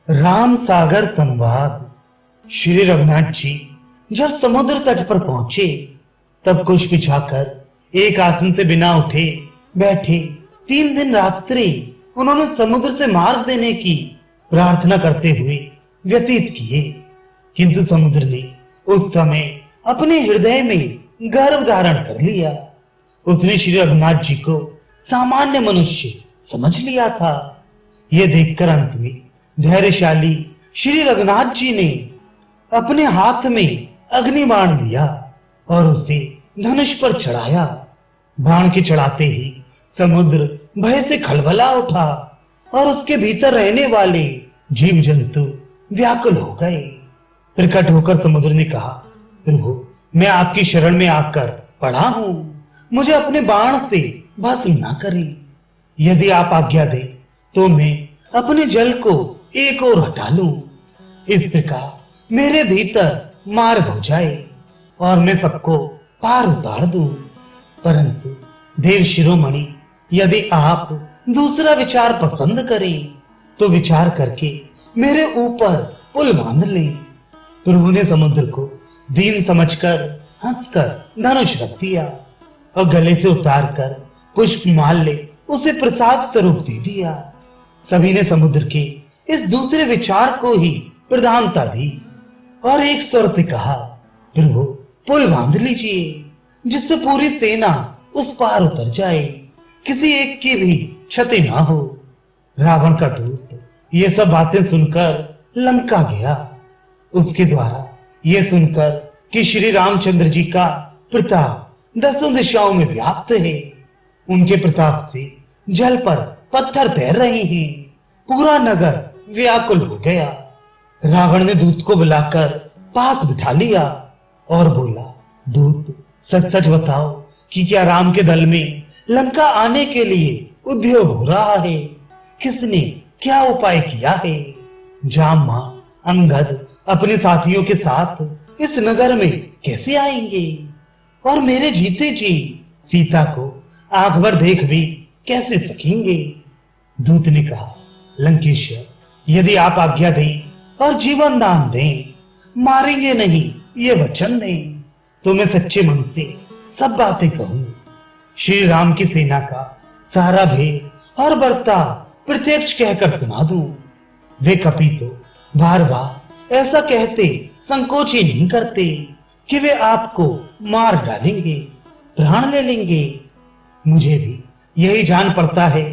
राम सागर संवाद। श्री रघुनाथ जी जब समुद्र तट पर पहुंचे तब कुछ बिछाकर एक आसन से बिना उठे बैठे 3 दिन रात्रि उन्होंने समुद्र से मार्ग देने की प्रार्थना करते हुए व्यतीत किए। किंतु समुद्र ने उस समय अपने हृदय में गर्व धारण कर लिया। उसने श्री रघुनाथ जी को सामान्य मनुष्य समझ लिया था। यह देखकर अंत में धैर्यशाली श्री रघुनाथ जी ने अपने हाथ में अग्नि बाण लिया और उसे धनुष पर चढ़ाया। बाण के चढ़ाते ही समुद्र भय से खलबला उठा और उसके भीतर रहने वाले जीव जंतु व्याकुल हो गए। प्रकट होकर समुद्र ने कहा, प्रभु, मैं आपकी शरण में आकर पड़ा हूं, मुझे अपने बाण से भस्म न करें। यदि आप आज्ञा दें तो मैं अपने जल को एक ओर हटा लूं। इस प्रकार मेरे भीतर मार्ग हो जाए और मैं सबको पार उतार दूं। परंतु देव शिरोमणि, यदि आप दूसरा विचार पसंद करें तो विचार करके मेरे ऊपर पुल बांध लें। प्रभु ने समुद्र को दीन समझकर हंसकर धनुष रख दिया और गले से उतारकर पुष्प माल्य उसे प्रसाद स्वरूप दे दिया। सभी ने समुद्र के इस दूसरे विचार को ही प्रधानता दी और एक स्वर से कहा, प्रभु, पुल बांध लीजिए जिससे पूरी सेना उस पार उतर जाए, किसी एक की भी क्षति ना हो। रावण का दूत ये सब बातें सुनकर लंका गया। उसके द्वारा ये सुनकर कि श्री रामचंद्र जी का प्रताप 10 दिशाओं में व्याप्त है, उनके प्रताप से जल पर पत्थर तैर रहे हैं, पूरा नगर व्याकुल हो गया। रावण ने दूत को बुलाकर पास बिठा लिया और बोला, दूत, सच सच बताओ कि क्या राम के दल में लंका आने के लिए उद्योग हो रहा है? किसने क्या उपाय किया है? जामा, अंगद अपने साथियों के साथ इस नगर में कैसे आएंगे और मेरे जीते जी सीता को आंख भर देख भी कैसे सकेंगे? दूत ने कहा, लंकेश्वर, यदि आप आज्ञा दें और जीवन दान दें, मारेंगे नहीं ये वचन दें, तो मैं सच्चे मन से सब बातें कहूं। श्री राम की सेना का सारा भेद और बर्ताव प्रत्यक्ष कहकर सुना दूं। वे कपि तो बार बार ऐसा कहते संकोच ही नहीं करते कि वे आपको मार डालेंगे, प्राण ले लेंगे। मुझे भी यही जान पड़ता है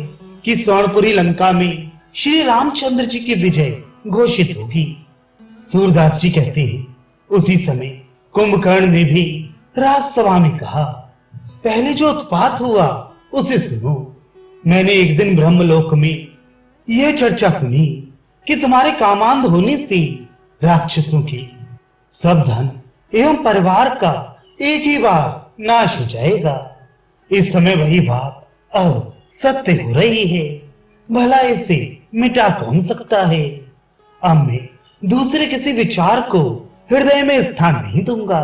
कि स्वर्णपुरी लंका में श्री रामचंद्र जी की विजय घोषित होगी। सूरदास जी कहते हैं, उसी समय कुंभकर्ण ने भी राजसभा में कहा, पहले जो उत्पात हुआ उसे सुनो। मैंने एक दिन ब्रह्मलोक में यह चर्चा सुनी कि तुम्हारे कामांध होने से राक्षसों के सब धन एवं परिवार का एक ही बार नाश हो जाएगा। इस समय वही बात अब सत्य हो रही है, भला इसे मिटा कौन सकता है? अब मैं दूसरे किसी विचार को हृदय में स्थान नहीं दूंगा।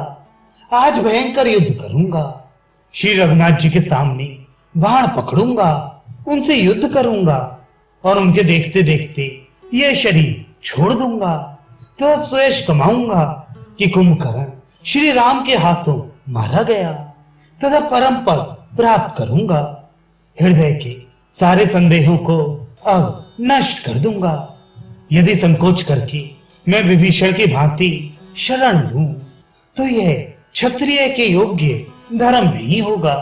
आज भयंकर युद्ध करूंगा, श्री रघुनाथ जी के सामने बाण पकड़ूंगा, उनसे युद्ध करूंगा और उनके देखते देखते यह शरीर छोड़ दूंगा। तो स्वयं कमाऊंगा कि कुंभकर्ण श्री राम के हाथों मारा गया तथा परम पद प्राप्त करूंगा। हृदय के सारे संदेहों को अब नष्ट कर दूंगा। यदि संकोच करके मैं विभीषण की भांति शरण लूं तो यह क्षत्रिय के योग्य धर्म नहीं होगा।